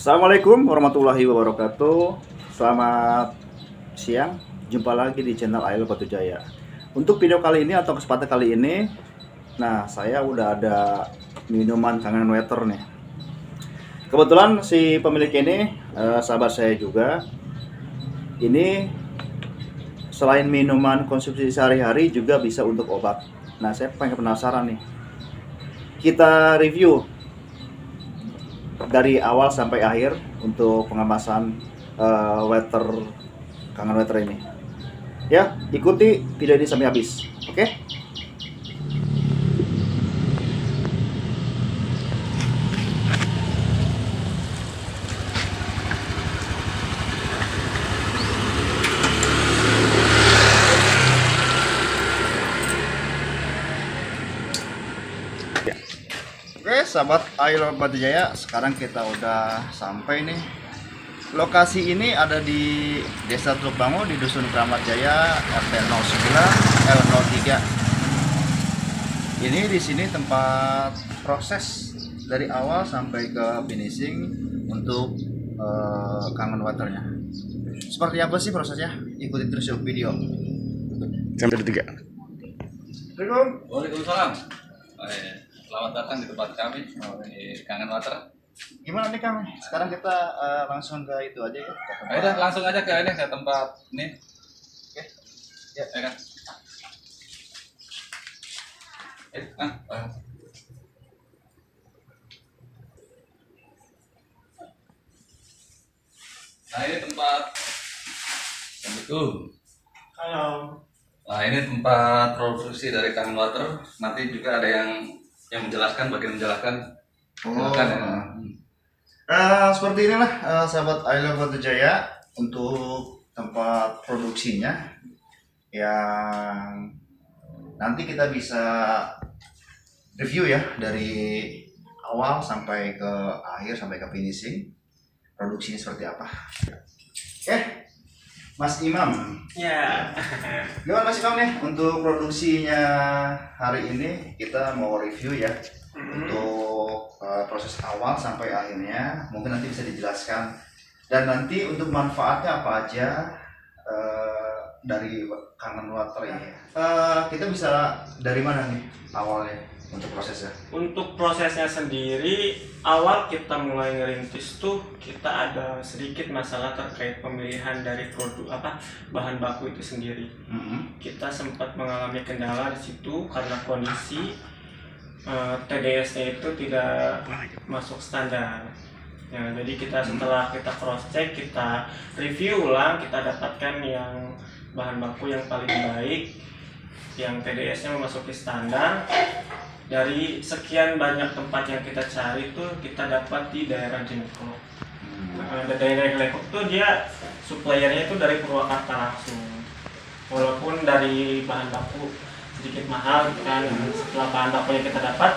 Assalamualaikum warahmatullahi wabarakatuh. Selamat siang, jumpa lagi di channel Ail Batu Jaya. Untuk video kali ini atau kesempatan kali ini, saya udah ada minuman kangen water nih. Kebetulan si pemilik ini sahabat saya juga. Ini selain minuman konsumsi sehari-hari juga bisa untuk obat. Saya pengen penasaran nih. Kita review dari awal sampai akhir untuk pengemasan kangen water ini. Ya, ikuti video ini sampai habis. Oke? Oke, sahabat Ail Batu Jaya, sekarang kita udah sampai nih. Lokasi ini ada di Desa Teluk Bango di Dusun Kramat Jaya, RT 09 L03. Ini di sini tempat proses dari awal sampai ke finishing untuk kangen waternya. Seperti apa sih prosesnya? Ikuti terus yuk video. Jam 3. Assalamualaikum. Waalaikumsalam. Selamat datang di tempat kami di Kangen Water. Gimana nih Kang? Sekarang kita langsung ke itu aja ya. Ayo dah, langsung aja ke ini, ke tempat ini. Oke. Ya. Ya kan? Nah ini tempat. Assalamualaikum. Halo. Nah ini tempat produksi dari Kangen Water. Nanti juga ada yang menjelaskan, bagian menjelaskan. Silakan ya. Seperti inilah sahabat Ail Batu Jaya untuk tempat produksinya yang nanti kita bisa review ya dari awal sampai ke akhir sampai ke finishing produksinya seperti apa. Oke, Mas Imam. Ya. Gimana Mas Imam nih untuk produksinya hari ini kita mau review ya. Untuk proses awal sampai akhirnya mungkin nanti bisa dijelaskan, dan nanti untuk manfaatnya apa aja dari kangen water ini. Kita bisa dari mana nih awalnya untuk prosesnya? Untuk prosesnya sendiri, awal kita mulai ngerintis tuh kita ada sedikit masalah terkait pemilihan dari bahan baku itu sendiri. Kita sempat mengalami kendala di situ karena kondisi TDS-nya itu tidak masuk standar. Ya, jadi setelah kita cross check, kita review ulang, kita dapatkan yang bahan baku yang paling baik, yang TDS-nya memasuki standar. Dari sekian banyak tempat yang kita cari tuh kita dapat di daerah Jenekok. Daerah Jenekok tuh dia suppliernya itu dari Purwakarta langsung. Walaupun dari bahan baku sedikit mahal gitu kan, setelah bahan bakunya kita dapat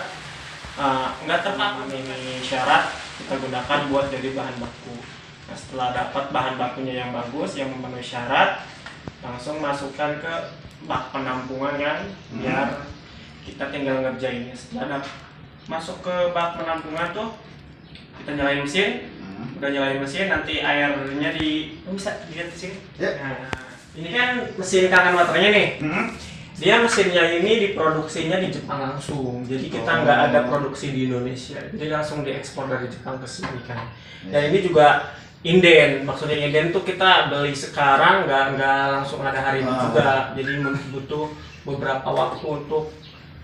nggak tepat ini syarat kita gunakan buat jadi bahan baku. Nah, setelah dapat bahan bakunya yang bagus yang memenuhi syarat, langsung masukkan ke bak penampungan kan, biar kita tinggal ngerjainnya. Setelah masuk ke bak penampungan tuh kita nyalain mesin. Udah nyalain mesin, nanti airnya bisa dilihat di sini. Nah, ini kan mesin kangen waternya nih. Dia mesinnya ini diproduksinya di Jepang langsung, jadi kita nggak ada produksi di Indonesia, jadi langsung diekspor dari Jepang ke sini kan. Dan ini juga inden, maksudnya inden tuh kita beli sekarang nggak langsung ada hari ini juga, jadi butuh beberapa waktu untuk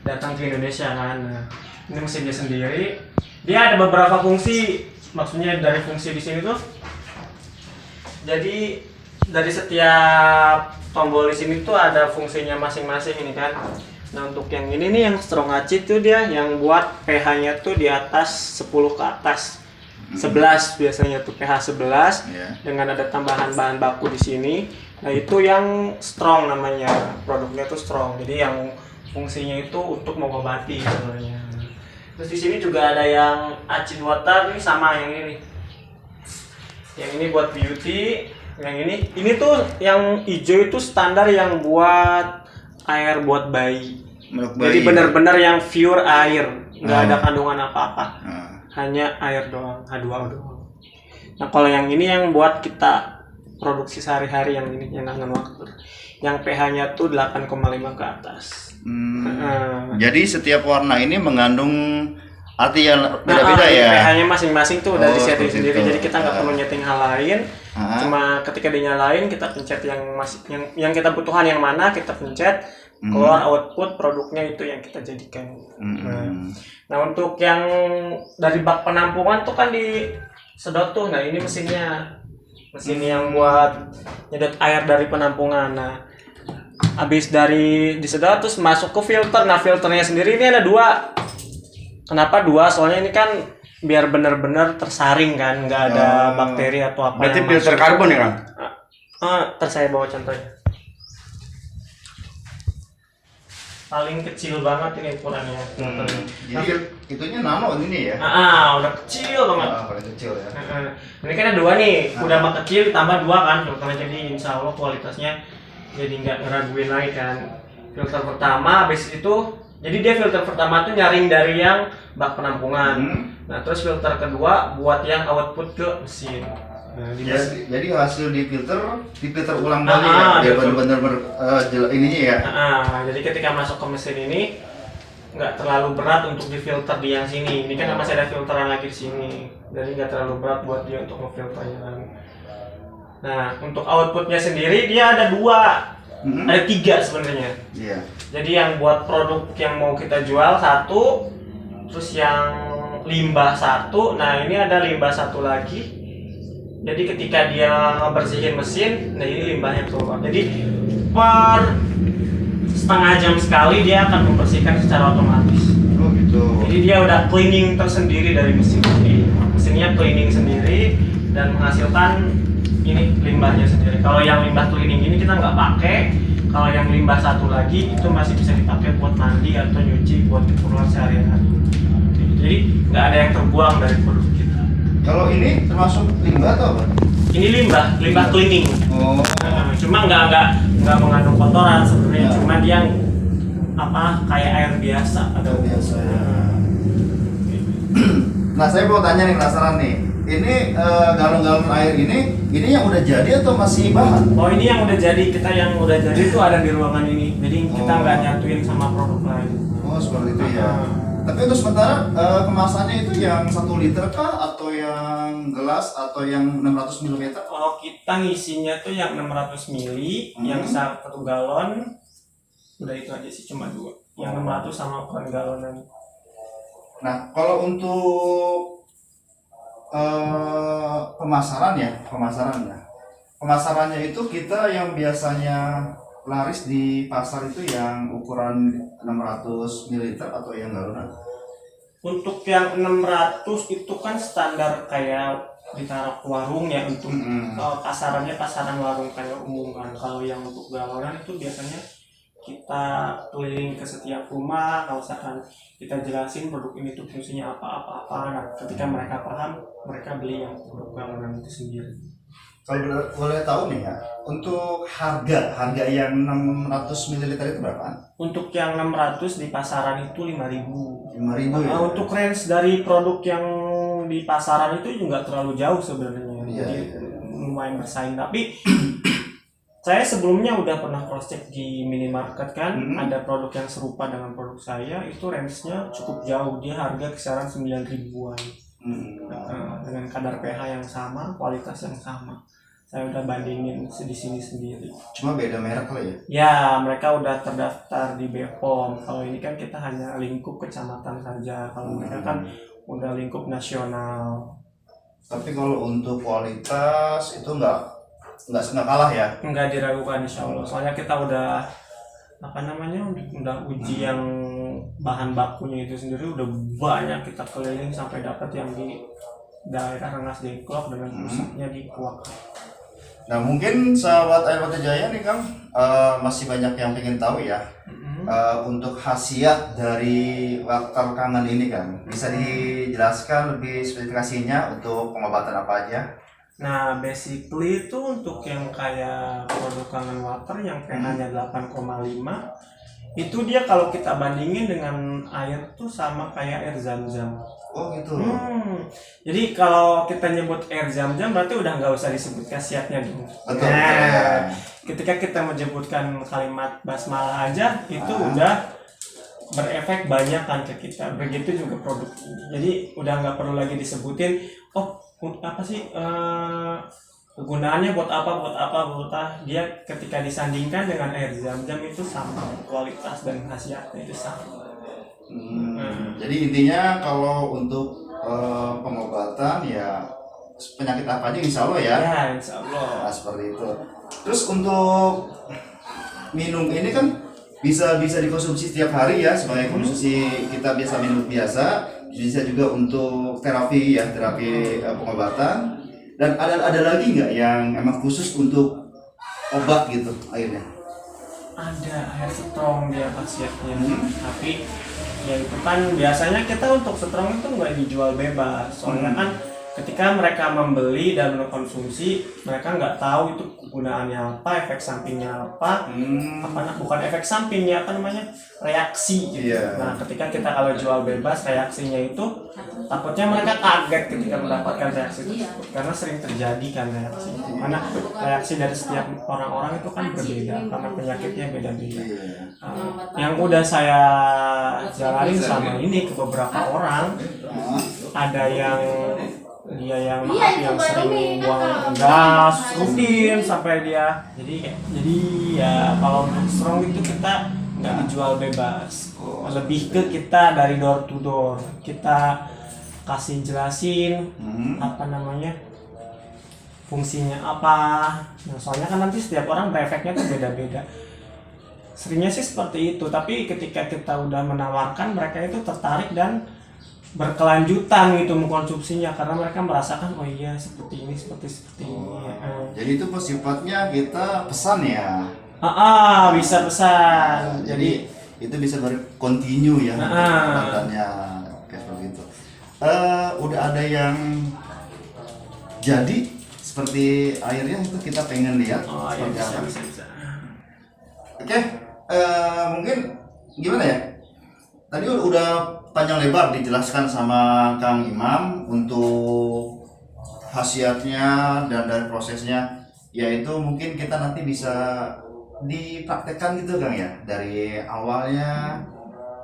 datang ke Indonesia kan. Nah, ini mesinnya sendiri, dia ada beberapa fungsi, maksudnya dari fungsi di sini tuh, jadi dari setiap tombol di sini tuh ada fungsinya masing-masing ini kan. Nah, untuk yang ini nih yang strong acid tuh dia yang buat pH-nya tuh di atas 10 ke atas. 11 biasanya tuh pH 11 dengan ada tambahan bahan baku di sini. Nah, itu yang strong namanya. Produknya tuh strong. Jadi yang fungsinya itu untuk mengobati sebenarnya. Terus di sini juga ada yang acid water, ini sama yang ini nih. Yang ini buat beauty. Yang ini tuh yang hijau itu standar yang buat air buat bayi. Jadi benar-benar yang pure air, nggak ada kandungan apa-apa. Hanya air doang, H2O doang. Nah kalau yang ini yang buat kita produksi sehari-hari, yang ini yang Kangen Water, yang pH-nya tuh 8,5 ke atas. Jadi setiap warna ini mengandung arti yang beda-beda ya. pH-nya masing-masing tuh udah disetting seperti sendiri, itu. jadi kita nggak perlu nyeting hal lain. Cuma ketika dinyalain kita pencet yang kita butuhkan yang mana, kita pencet, keluar output produknya itu yang kita jadikan. Nah untuk yang dari bak penampungan tuh kan disedot tuh. Nah ini mesin yang buat nyedot air dari penampungan. Nah habis dari disedot terus masuk ke filter. Nah filternya sendiri ini ada 2. Kenapa 2? Soalnya ini kan biar benar-benar tersaring kan, nggak ada bakteri atau apa. Berarti yang filter masuk. karbon ya Kang? Ntar saya bawa contohnya. Paling kecil banget ini ukurannya. Jadi itunya nano ini ya. Udah kecil banget. Paling kecil ya. Ini kan ada 2 nih, udah mah kecil ditambah 2 kan filternya, jadi insya Allah kualitasnya jadi nggak ngeraguin lagi kan. Filter pertama, habis itu jadi dia filter pertama tuh nyaring dari yang bak penampungan. Nah terus filter kedua buat yang output ke mesin. Nah, jadi hasil di filter ulang kali ya, biar benar-benar ininya ya. Jadi ketika masuk ke mesin ini nggak terlalu berat untuk difilter di yang sini. Ini kan masih ada filteran lagi di sini, jadi nggak terlalu berat buat dia untuk ngefilternya lagi. Nah untuk outputnya sendiri dia ada 2, ada 3 sebenarnya. Iya. Jadi yang buat produk yang mau kita jual 1, terus yang limbah 1. Nah ini ada limbah 1 lagi. Jadi ketika dia ngebersihin mesin, nah ini limbahnya keluar. Jadi per setengah jam sekali dia akan membersihkan secara otomatis. Oh gitu. Jadi dia udah cleaning tersendiri dari mesin. Jadi mesinnya cleaning sendiri dan menghasilkan ini limbahnya sendiri. Kalau yang limbah cleaning ini kita nggak pakai. Kalau yang limbah 1 lagi itu masih bisa dipakai buat mandi atau nyuci buat keperluan sehari-hari. Jadi nggak ada yang terbuang dari produk kita. Kalau ini termasuk limbah atau apa? Ini limbah cleaning. Oh. Cuma nggak mengandung kotoran sebenarnya. Cuma dia kayak air biasa. Ada biasa ya. Nah saya mau tanya nih, penasaran nih. Ini galon-galon air ini yang udah jadi atau masih bahan? Oh ini yang udah jadi, kita yang udah jadi itu ada di ruangan ini. Jadi kita nggak nyatuin sama produk lain. Oh seperti itu ya. Tapi untuk sementara kemasannya itu yang 1 liter kah atau yang gelas atau yang 600 ml? Kalau kita ngisinya tuh yang 600 ml, yang 1 galon, udah itu aja sih, cuma 2. Yang 600 sama ukuran galonan. Nah kalau untuk pemasarannya itu kita yang biasanya laris di pasar itu yang ukuran 600 ml atau yang galonan? Untuk yang 600 itu kan standar kayak ditaruh warung ya, untuk pasarannya pasaran warung kayak umum kan. Kalau yang untuk galonan itu biasanya kita keliling ke setiap rumah, kalau misalkan kita jelasin produk ini tuh fungsinya apa. Nah, ketika mereka paham, mereka beli yang produk galonan itu sendiri. Kalau boleh tahu nih ya, untuk harga yang 600 ml itu berapa? Untuk yang 600 di pasaran itu 5.000. 5.000 ya. Untuk range dari produk yang di pasaran itu juga terlalu jauh sebenarnya. Jadi lumayan bersaing, tapi saya sebelumnya udah pernah cross check di minimarket kan, ada produk yang serupa dengan produk saya, itu range-nya cukup jauh, dia harga kisaran 9.000-an. Dengan kadar pH yang sama, kualitas yang sama. Saya udah bandingin di sini sendiri. Cuma beda merek lah ya? Ya, mereka udah terdaftar di BPOM. Kalau ini kan kita hanya lingkup kecamatan saja. Kalau mereka kan udah lingkup nasional. Tapi kalau untuk kualitas itu nggak kalah ya? Nggak diragukan insya Allah. Soalnya kita udah udah uji yang bahan bakunya itu sendiri udah banyak, kita keliling sampai dapat yang di daerah Rengas Dengklok dengan pusatnya di Kuak. Nah mungkin sahabat Air Batu Jaya nih Kang, masih banyak yang pengen tahu ya untuk khasiat dari Water Kangen ini kan, bisa dijelaskan lebih spesifikasinya untuk pengobatan apa aja? Nah, basically itu untuk yang kayak produk Kangen Water yang pH-nya 8,5 Itu dia kalau kita bandingin dengan air tuh sama kayak air zam-zam. Oh gitu. Jadi kalau kita nyebut air zam-zam berarti udah nggak usah disebut khasiatnya dong. Betul. Nah, ketika kita menyebutkan kalimat basmalah aja itu udah berefek banyak kan ke kita. Begitu juga produk ini. Jadi udah nggak perlu lagi disebutin. Oh apa sih kegunaannya buat apa. Dia ketika disandingkan dengan air zam-zam itu sama, kualitas dan khasiatnya itu sama. Jadi intinya kalau untuk pengobatan ya penyakit apa aja insya Allah ya. Ya insya Allah. Nah, seperti itu. Terus untuk minum ini kan bisa dikonsumsi setiap hari ya, sebagai konsumsi kita biasa minum biasa, bisa juga untuk terapi pengobatan. Dan ada lagi nggak yang emang khusus untuk obat gitu airnya? Ada air strong dia khasiatnya, tapi ya itu kan biasanya kita untuk strong itu nggak dijual bebas, soalnya kan ketika mereka membeli dan mengkonsumsi mereka nggak tahu itu kegunaannya apa, efek sampingnya apa, bukan efek sampingnya apa namanya reaksi gitu. Nah ketika kita kalau jual bebas reaksinya itu takutnya mereka kaget ketika mendapatkan reaksi tersebut, karena sering terjadi kan reaksi itu, karena reaksi dari setiap orang-orang itu kan berbeda karena penyakitnya beda-beda. Yang udah saya jalanin selama ini ke beberapa orang, ada yang dia yang sering buang gas rutin sampai dia jadi ya kalau untuk strong itu kita nggak dijual bebas, lebih ke kita dari door to door kita kasih jelasin apa namanya fungsinya apa. Nah, soalnya kan nanti setiap orang efeknya tuh beda-beda. Seringnya sih seperti itu, tapi ketika kita udah menawarkan mereka itu tertarik dan berkelanjutan gitu mengkonsumsinya karena mereka merasakan oh iya seperti ini. Jadi itu sifatnya kita pesan ya. Bisa pesan. Jadi itu bisa berkontinu ya kontennya kayak seperti itu. Udah ada yang jadi seperti airnya itu kita pengen lihat seperti ya, apa. bisa. Oke, mungkin gimana ya? Tadi udah panjang lebar dijelaskan sama Kang Imam untuk khasiatnya dan dari prosesnya, yaitu mungkin kita nanti bisa dipraktekkan gitu Kang ya, dari awalnya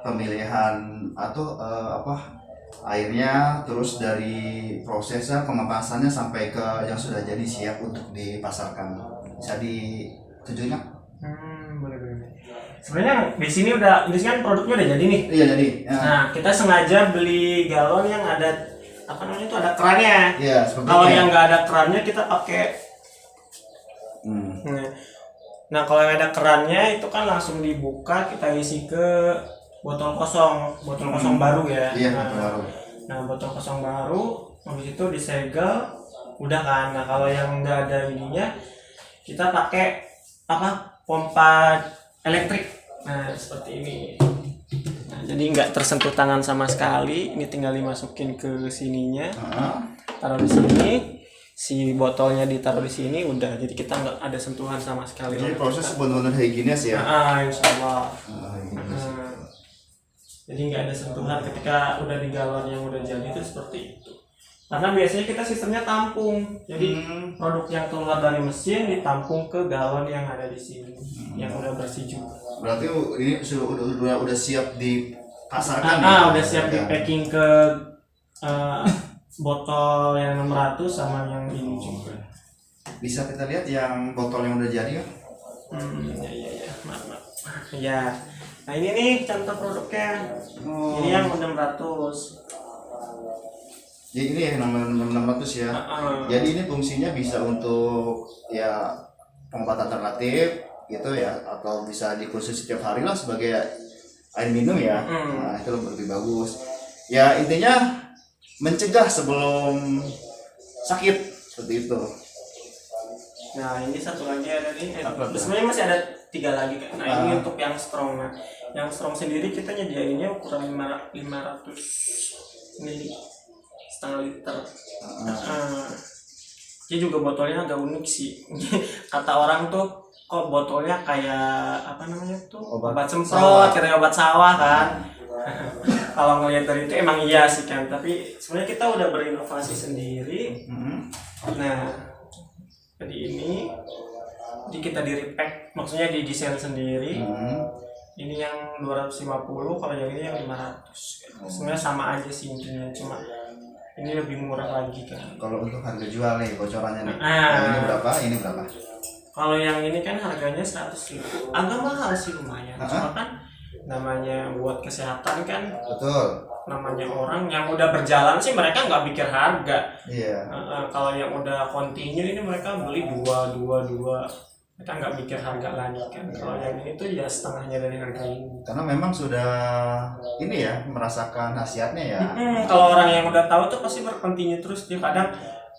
pemilihan atau airnya, terus dari prosesnya pengemasannya sampai ke yang sudah jadi siap untuk dipasarkan. Bisa ditunjukkan? Boleh. Sebenarnya di sini kan produknya udah jadi nih. Iya jadi. Ya. Nah kita sengaja beli galon yang ada apa namanya itu ada kerannya. Iya seperti Kalau itu. yang nggak ada kerannya kita pakai. Nah kalau yang ada kerannya itu kan langsung dibuka, kita isi ke botol kosong baru ya. Iya botol baru. Nah botol kosong baru, habis itu disegel, udah kan. Nah kalau yang nggak ada ininya, kita pakai pompa elektrik. Nah seperti ini. Nah, jadi nggak tersentuh tangan sama sekali. Ini tinggal dimasukin ke sininya, taruh di sini. Si botolnya ditaruh di sini, udah. Jadi kita nggak ada sentuhan sama sekali. Jadi proses benar-benar higienis ya. Insya Allah. Jadi nggak ada sentuhan ketika udah di galon yang udah jadi itu seperti itu. Karena biasanya kita sistemnya tampung, jadi produk yang keluar dari mesin ditampung ke galon yang ada di sini, yang udah bersih juga. Berarti ini udah siap dipasarkan ya? Udah siap di packing ke botol yang 600 sama yang ini juga. Bisa kita lihat yang botol yang udah jadi kan? Ya, maaf. Ya, nah ini nih contoh produknya. Ini yang 600. Jadi ini yang 600 ya. Jadi ini fungsinya bisa untuk ya pengobatan alternatif gitu ya, atau bisa dikonsumsi setiap hari lah sebagai air minum ya. Nah itu lebih bagus. Ya intinya mencegah sebelum sakit seperti itu. Nah ini satu lagi ada nih. Sebenarnya masih ada 3 lagi kan. Nah ini untuk yang strong. Nah, yang strong sendiri kita nyediainnya ukuran 500 ml. Setengah liter. Ini juga botolnya agak unik sih. Kata orang tuh kok botolnya kayak apa namanya tuh, obat sawah. semprot, katanya obat sawah kan. Kalau ngelihat dari itu emang iya sih kan, tapi sebenarnya kita udah berinovasi sendiri. Nah, jadi ini kita di repack, maksudnya didesain sendiri. Ini yang 250, kalau yang ini yang 500. Sebenarnya sama aja sih intinya, cuma ini lebih murah lagi kan. Kalau untuk harga jual nih bocorannya nih. Nah, Ini berapa? Ini berapa? kalau yang ini kan harganya 100.000. Agak mahal sih lumayan. Cuma kan namanya buat kesehatan kan. Betul. Namanya orang yang udah berjalan sih mereka nggak pikir harga. Iya. Kalau yang udah continue ini mereka beli dua. Mereka nggak mikir harga lagi kan. Kalau yang ini tuh ya setengahnya dari harga ini. Karena memang sudah ini ya merasakan khasiatnya ya. Kalau orang yang udah tahu tuh pasti berkontinue terus. Dia kadang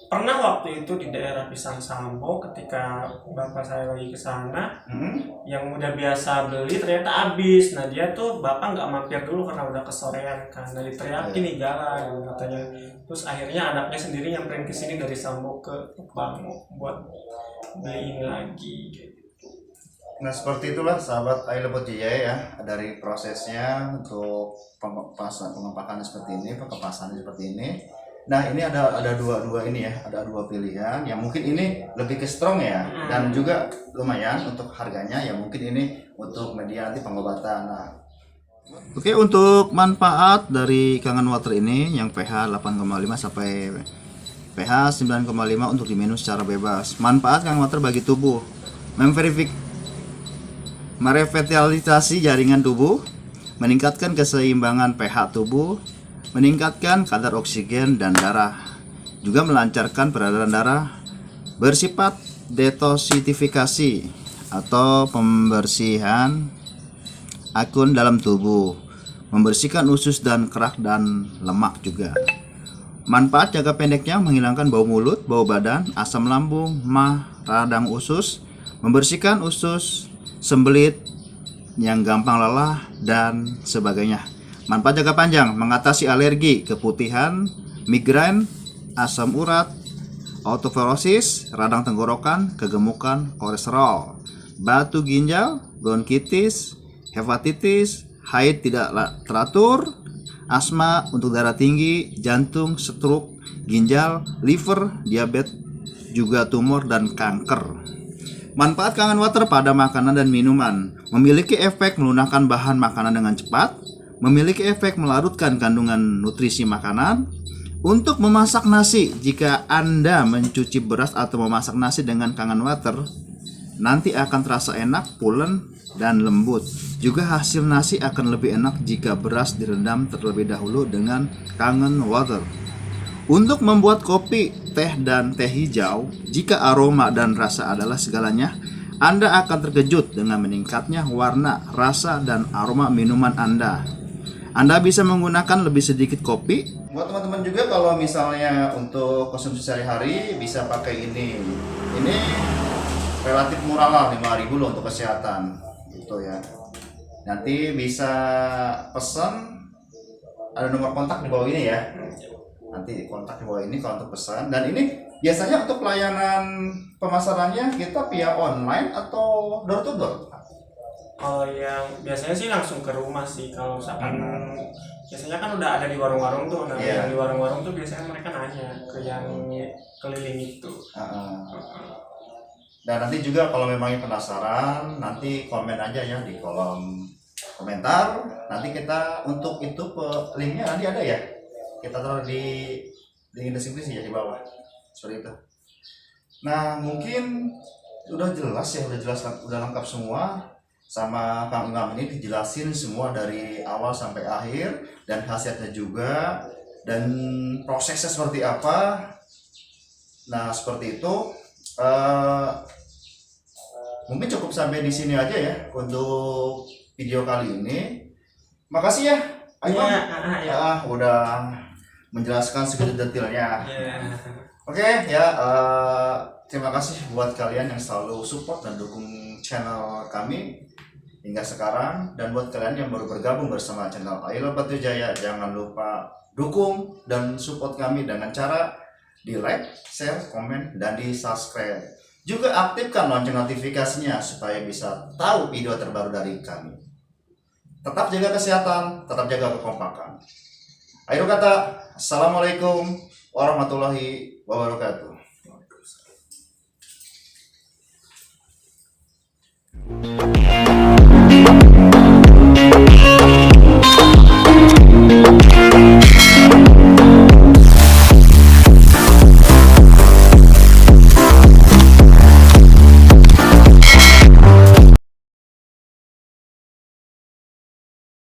pernah waktu itu di daerah Pisang Sambo ketika bapak saya lagi ke sana, yang udah biasa beli ternyata habis. Nah dia tuh bapak nggak mampir dulu karena udah kesorean kan. Nah diteriakin nih jalan katanya. Terus akhirnya anaknya sendiri nyamperin ke sini dari Sambo ke Bango buat beli ini lagi gitu. Nah seperti itulah sahabat Ayo Lebot Jaya ya, dari prosesnya untuk pengepakannya seperti ini, pengepasannya seperti ini. Nah ini ada dua ini ya, ada dua pilihan. Yang mungkin ini lebih ke strong ya, dan juga lumayan untuk harganya. Ya mungkin ini untuk media nanti pengobatan. Nah, oke, untuk manfaat dari Kangen Water ini yang pH 8,5 sampai pH 9,5 untuk diminum secara bebas. Manfaat Kangen Water bagi tubuh: merevitalisasi jaringan tubuh, meningkatkan keseimbangan pH tubuh, meningkatkan kadar oksigen dan darah, juga melancarkan peredaran darah, bersifat detoksifikasi atau pembersihan akun dalam tubuh, membersihkan usus dan kerak dan lemak juga. Manfaat jangka pendeknya menghilangkan bau mulut, bau badan, asam lambung, mah, radang usus, membersihkan usus, sembelit yang gampang lelah dan sebagainya. Manfaat jangka panjang mengatasi alergi, keputihan, migrain, asam urat, autoforosis, radang tenggorokan, kegemukan, kolesterol, batu ginjal, bronkitis, hepatitis, haid tidak teratur, asma, untuk darah tinggi, jantung, stroke, ginjal, liver, diabetes, juga tumor dan kanker. Manfaat Kangen Water pada makanan dan minuman: memiliki efek melunakkan bahan makanan dengan cepat, memiliki efek melarutkan kandungan nutrisi makanan. Untuk memasak nasi, jika Anda mencuci beras atau memasak nasi dengan Kangen Water, nanti akan terasa enak, pulen, dan lembut. Juga hasil nasi akan lebih enak jika beras direndam terlebih dahulu dengan Kangen Water. Untuk membuat kopi, teh, dan teh hijau, jika aroma dan rasa adalah segalanya, Anda akan terkejut dengan meningkatnya warna, rasa, dan aroma minuman Anda. Anda bisa menggunakan lebih sedikit kopi. Buat teman-teman juga kalau misalnya untuk konsumsi sehari-hari bisa pakai ini. Ini relatif murah lah, 5.000 loh untuk kesehatan gitu ya. Nanti bisa pesan, ada nomor kontak di bawah ini ya. Nanti kontak di bawah ini kalau untuk pesan. Dan ini biasanya untuk pelayanan pemasarannya kita via online atau door to door? Kalau yang biasanya sih langsung ke rumah sih. Kalau misalkan biasanya kan udah ada di warung-warung tuh. Nah yang di warung-warung tuh biasanya mereka nanya ke yang keliling itu. Dan nanti juga kalau memang penasaran, nanti komen aja ya di kolom komentar. Nanti kita untuk itu linknya nanti ada ya. Kita taruh di deskripsi ya di bawah. Seperti itu. Nah mungkin udah jelas ya, udah lengkap semua. Sama Kang Ingam ini dijelasin semua dari awal sampai akhir, dan khasiatnya juga, dan prosesnya seperti apa. Nah seperti itu. Mungkin cukup sampai di sini aja ya untuk video kali ini. Makasih ya, Ayo. Udah menjelaskan segitu detailnya. Oke ya, terima kasih buat kalian yang selalu support dan dukung channel kami hingga sekarang. Dan buat kalian yang baru bergabung bersama channel Ayo Lebot Jaya, jangan lupa dukung dan support kami dengan cara di like, share, komen, dan di subscribe. Juga aktifkan lonceng notifikasinya supaya bisa tahu video terbaru dari kami. Tetap jaga kesehatan, tetap jaga kekompakan. Akhir kata, Assalamualaikum warahmatullahi wabarakatuh.